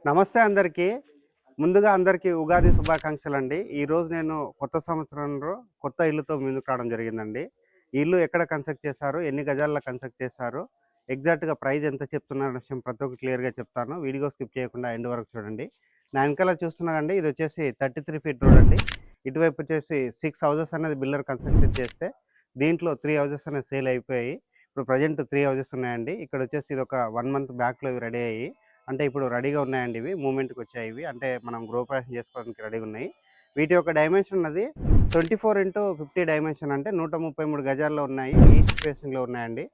నమస్తే అందరికీ. ముందుగా అందరికీ ఉగాది శుభాకాంక్షలండి. ఈరోజు నేను కొత్త సంవత్సరంలో కొత్త ఇల్లుతో ముందుకు రావడం జరిగిందండి. ఈ ఇల్లు ఎక్కడ కన్స్ట్రక్ట్ చేశారు, ఎన్ని గజాల్లో కన్స్ట్రక్ట్ చేశారు, ఎగ్జాక్ట్‌గా ప్రైస్ ఎంత చెప్తున్నారు అనే విషయం ప్రతి ఒక్కటి క్లియర్‌గా చెప్తాను. వీడియో స్కిప్ చేయకుండా ఎండ్ వరకు చూడండి. నా వెనకాల చూస్తున్నారండి, ఇది వచ్చేసి 33 ఫీట్ రోడ్ అండి. ఇటువైపు వచ్చేసి 6 హౌసెస్ అనేది బిల్డర్ కన్స్ట్రక్షన్ చేస్తే దీంట్లో 3 హౌసెస్ అనేది సేల్ అయిపోయాయి. ఇప్పుడు ప్రజెంట్ 3 హౌసెస్ ఉన్నాయండి. ఇక్కడ వచ్చేసి ఇది ఒక 1 మంత్ బ్యాక్‌లో ఇవి రెడీ అయ్యి, అంటే ఇప్పుడు రెడీగా ఉన్నాయండి. ఇవి మూవ్‌మెంట్‌కి వచ్చాయి. ఇవి అంటే మనం గృహప్రవేశం చేసుకోవడానికి రెడీగా ఉన్నాయి. వీటి యొక్క డైమెన్షన్ ఉన్నది 24x50 డైమెన్షన్, అంటే 133 గజాల్లో ఉన్నాయి. ఈస్ట్ ఫేసింగ్లో ఉన్నాయండి.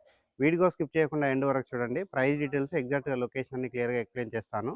వీడియో స్కిప్ చేయకుండా ఎండ్ వరకు చూడండి. ప్రైస్ డీటెయిల్స్, ఎగ్జాక్ట్‌గా లొకేషన్ అన్ని క్లియర్‌గా ఎక్స్ప్లెయిన్ చేస్తాను.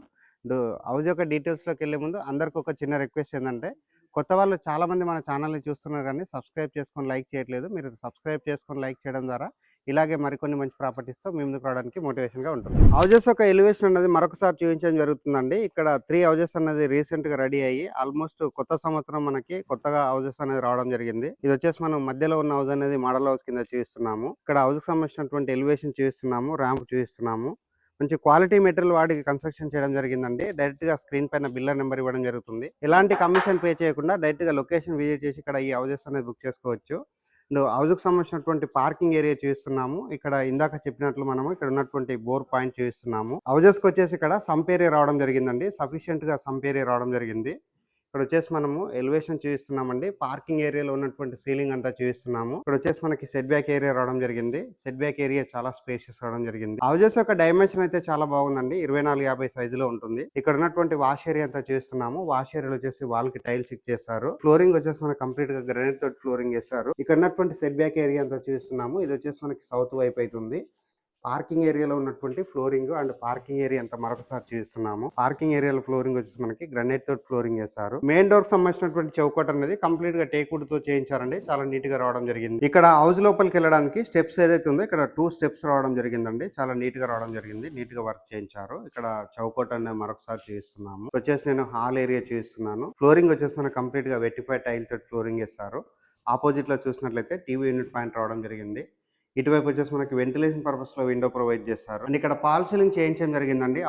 హౌస్ యొక్క డీటెయిల్స్లోకి వెళ్ళే ముందు అందరికి ఒక చిన్న రిక్వెస్ట్ ఏంటంటే, కొత్త వాళ్ళు చాలామంది మన ఛానల్ని చూస్తున్నారు కానీ సబ్స్క్రైబ్ చేసుకొని లైక్ చేయట్లేదు. మీరు సబ్స్క్రైబ్ చేసుకొని లైక్ చేయడం ద్వారా ఇలాగే మరికొన్ని మంచి ప్రాపర్టీస్తో మీ ముందుకు రావడానికి మోటివేషన్గా ఉంటుంది. హౌజెస్ ఒక ఎలివేషన్ అనేది మరొకసారి చూపించడం జరుగుతుందండి. ఇక్కడ 3 హౌజెస్ అనేది రీసెంట్గా రెడీ అయ్యి ఆల్మోస్ట్ కొత్త సంవత్సరం మనకి కొత్తగా హౌజెస్ అనేది రావడం జరిగింది. ఇది వచ్చేసి మనం మధ్యలో ఉన్న హౌస్ అనేది మోడల్ హౌస్ కింద చూపిస్తున్నాము. ఇక్కడ హౌస్కి సంబంధించినటువంటి ఎలివేషన్ చూపిస్తున్నాము, ర్యాంప్ చూపిస్తున్నాము. మంచి క్వాలిటీ మెటీరియల్ వాడి కన్స్ట్రక్షన్ చేయడం జరిగిందండి. డైరెక్ట్గా స్క్రీన్ పైన బిల్లర్ నెంబర్ ఇవ్వడం జరుగుతుంది. ఎలాంటి కమిషన్ పే చేయకుండా డైరెక్ట్గా లొకేషన్ విజిట్ చేసి ఇక్కడ ఈ హౌజెస్ అనేది బుక్ చేసుకోవచ్చు. హౌస్కి సంబంధించినటువంటి పార్కింగ్ ఏరియా చూస్తున్నాము. ఇక్కడ ఇందాక చెప్పినట్లు మనము ఇక్కడ ఉన్నటువంటి బోర్ పాయింట్ చూస్తున్నాము. హౌజెస్కి వచ్చేసి ఇక్కడ సంప్ ఏరియా రావడం జరిగిందండి. సఫిషియెంట్గా సంప్ ఏరియా రావడం జరిగింది. ఇక్కడ వచ్చేసి మనము ఎలివేషన్ చూస్తున్నామండి. పార్కింగ్ ఏరియాలో ఉన్నటువంటి సీలింగ్ అంతా చూస్తున్నాము. ఇక్కడ వచ్చేసి మనకి సెట్ బ్యాక్ ఏరియా రావడం జరిగింది. సెట్ బ్యాక్ ఏరియా చాలా స్పేషియస్ రావడం జరిగింది. హౌజెస్ యొక్క డైమెన్షన్ అయితే చాలా బాగుందండి. 24-50 సైజులో ఉంటుంది. ఇక్కడ ఉన్నటువంటి వాష్ ఏరియా అంతా చూస్తున్నాము. వాష్ ఏరియాలో వచ్చేసి వాల్ కి టైల్స్ చెక్ చేశారు. ఫ్లోరింగ్ వచ్చేసి మనకి కంప్లీట్ గా గ్రానైట్ తోటి ఫ్లోరింగ్ చేశారు. ఇక్కడ ఉన్నటువంటి సెట్ బ్యాక్ ఏరియా అంతా చూస్తున్నాము. ఇది వచ్చేసి మనకి సౌత్ వైపు అవుతుంది. పార్కింగ్ ఏరియాలో ఉన్నటువంటి ఫ్లోరింగ్ అండ్ పార్కింగ్ ఏరియా అంతా మరొకసారి చూస్తున్నాము. పార్కింగ్ ఏరియాలో ఫ్లోరింగ్ వచ్చేసి మనకి గ్రానైట్ తోటి ఫ్లోరింగ్ చేశారు. మెయిన్ డోర్ సంబంధించినటువంటి చౌకట్ అనేది కంప్లీట్ గా టేక్వుడ్ తో చేయించారండి. చాలా నీట్ గా రావడం జరిగింది. ఇక్కడ హౌస్ లోపలికి వెళ్ళడానికి స్టెప్స్ ఏదైతే ఉందో ఇక్కడ 2 స్టెప్స్ రావడం జరిగిందండి. చాలా నీట్ గా రావడం జరిగింది. నీట్ గా వర్క్ చేయించారు. ఇక్కడ చౌకట్ అనేది మరొకసారి చూస్తున్నాము. వచ్చేసి నేను హాల్ ఏరియా చూస్తున్నాను. ఫ్లోరింగ్ వచ్చేసి మనకి కంప్లీట్ గా వెట్టిఫై టైల్ తోటి ఫ్లోరింగ్ చేశారు. ఆపోజిట్ లో చూసినట్లయితే టీవీ యూనిట్ పాయింట్ రావడం జరిగింది. ఇటువైపు వచ్చేసి మనకి వెంటిలేషన్ పర్పస్లో విండో ప్రొవైడ్ చేస్తారు. అండ్ ఇక్కడ ఫాల్ సీలింగ్ చేయించడం జరిగిందండి.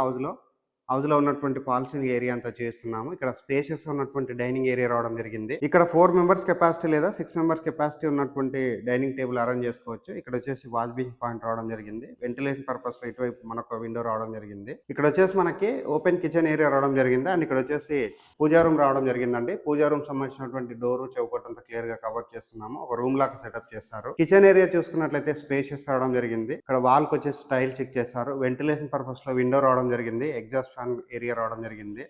హౌస్లో ఉన్నటువంటి ఫాల్ సీలింగ్ ఏరియా అంతా చేస్తున్నాము. ఇక్కడ స్పేషియస్ ఉన్నటువంటి డైనింగ్ ఏరియా రావడం జరిగింది. ఇక్కడ 4 మెంబర్స్ కెపాసిటీ లేదా 6 మెంబర్స్ కెపాసిటీ ఉన్నటువంటి డైనింగ్ టేబుల్ అరేంజ్ చేసుకోవచ్చు. ఇక్కడ వచ్చేసి వాష్ బేసిన్ పాయింట్ రావడం జరిగింది. వెంటిలేషన్ పర్పస్ లో ఇటువైపు మనకు విండో రావడం జరిగింది. ఇక్కడ వచ్చేసి మనకి ఓపెన్ కిచెన్ ఏరియా రావడం జరిగింది. అండ్ ఇక్కడ వచ్చేసి పూజా రూమ్ రావడం జరిగిందండి. పూజా రూమ్ సంబంధించినటువంటి డోర్ చౌకట్ అంతా క్లియర్ గా కవర్ చేస్తున్నాము. ఒక రూమ్ లాగా సెటప్ చేస్తారు. కిచెన్ ఏరియా చూసుకున్నట్లయితే స్పేషియస్ రావడం జరిగింది. ఇక్కడ వాల్ కి వచ్చేసి టైల్ చెక్ చేస్తారు. వెంటిలేషన్ పర్పస్ లో విండో రావడం జరిగింది. ఎగ్జాస్ట్ ఫ్యాన్ ఏరియా రావడం జరిగింది.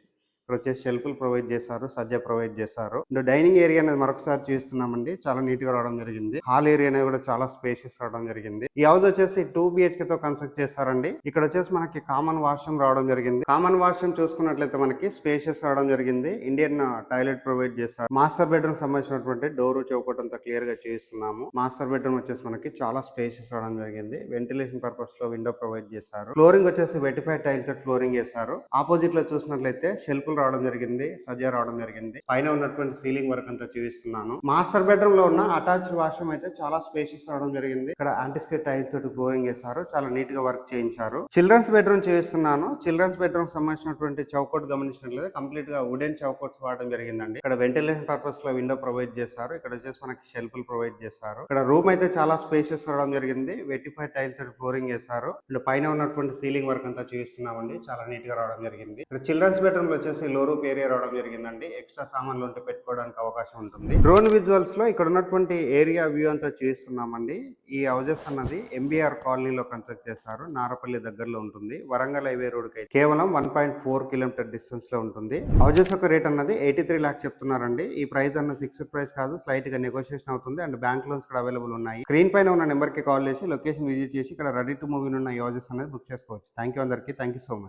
ఇక్కడ వచ్చేసి షెల్ఫ్లు ప్రొవైడ్ చేశారు, సజ్జా ప్రొవైడ్ చేశారు. డైనింగ్ ఏరియా అనేది మరొకసారి చూస్తున్నామండి. చాలా నీట్ గా రావడం జరిగింది. హాల్ ఏరియా అనేది కూడా చాలా స్పేషియస్ రావడం జరిగింది. ఈ హౌస్ వచ్చేసి 2 BHK తో కన్స్ట్రక్ట్ చేస్తారండి. ఇక్కడ వచ్చేసి మనకి కామన్ వాష్రూమ్ రావడం జరిగింది. కామన్ వాష్రూమ్ చూసుకున్నట్లయితే మనకి స్పేషియస్ రావడం జరిగింది. ఇండియన్ టాయిలెట్ ప్రొవైడ్ చేస్తారు. మాస్టర్ బెడ్రూమ్ సంబంధించినటువంటి డోర్ చౌకట్ అంతా క్లియర్ గా చూస్తున్నాము. మాస్టర్ బెడ్రూమ్ వచ్చేసి మనకి చాలా స్పేషియస్ రావడం జరిగింది. వెంటిలేషన్ పర్పస్ లో విండో ప్రొవైడ్ చేశారు. ఫ్లోరింగ్ వచ్చేసి వెటిఫై టైల్ తో ఫ్లోరింగ్ చేశారు. ఆపోజిట్ లో చూసినట్లయితే షెల్ఫ్ రావడం జరిగింది, సజ్జా రావడం జరిగింది. పైన ఉన్నటువంటి సీలింగ్ వర్క్ అంతా చూపిస్తున్నాను. మాస్టర్ బెడ్రూమ్ లో ఉన్న అటాచ్డ్ వాష్రూమ్ అయితే చాలా స్పేషియస్ రావడం జరిగింది. ఇక్కడ యాంటిస్కేట్ టైల్స్ తోటి ఫ్లోరింగ్ చేశారు. చాలా నీట్ గా వర్క్ చేయించారు. చిల్డ్రన్స్ బెడ్రూమ్ చూపిస్తున్నాను. చిల్డ్రన్స్ బెడ్రూమ్ సంబంధించినటువంటి చౌకట్ గమనించినట్లయితే కంప్లీట్ గా వుడెన్ చౌకట్స్ వాడడం జరిగిందండి. ఇక్కడ వెంటిలేషన్ పర్పస్ లో విండో ప్రొవైడ్ చేశారు. ఇక్కడ వచ్చేసి మనకి షెల్ఫ్లు ప్రొవైడ్ చేశారు. ఇక్కడ రూమ్ అయితే చాలా స్పేషియస్ రావడం జరిగింది. వెటిఫై టైల్స్ తోటి ఫ్లోరింగ్ చేశారు. ఇక్కడ పైన ఉన్నటువంటి సీలింగ్ వర్క్ అంతా చూపిస్తున్నామండి. చాలా నీట్ గా రావడం జరిగింది. ఇక్కడ చిల్డ్రన్స్ బెడ్రూమ్ లో వచ్చేసి లో రూప్ ఏరియా రావడం జరిగిందండి. ఎక్స్ట్రా సామాన్లు ఉంటే పెట్టుకోవడానికి అవకాశం ఉంటుంది. డ్రోన్ విజువల్స్ లో ఇక్కడ ఉన్నటువంటి ఏరియా వ్యూ అంతా చూస్తున్నామండి. ఈ హౌజెస్ అన్నది MBR కాలనీలో కన్స్ట్రక్ట్ చేస్తారు. నారపల్లి దగ్గరలో ఉంటుంది. వరంగల్ హైవే రోడ్ కి కేవలం 1.4 కిలోమీటర్ డిస్టెన్స్ లో ఉంటుంది. హౌజెస్ యొక్క రేట్ అన్నది 83 లాక్స్ చెప్తున్నారండి. ఈ ప్రైస్ అన్నది ఫిక్స్డ్ ప్రైస్ కాదు, స్లైట్ గా నెగోషియేషన్ అవుతుంది. అండ్ బ్యాంక్ లోన్స్ కూడా అవైలబుల్ ఉన్నాయి. స్క్రీన్ పైన ఉన్న నెంబర్ కి కాల్ చేసి లొకేషన్ విజిట్ చేసి ఇక్కడ రెడీ టు మూవ్ ఉన్న ఈ హౌజెస్ అనేది బుక్ చేసుకోవచ్చు. థ్యాంక్ యూ అందరికీ. Thank you so much.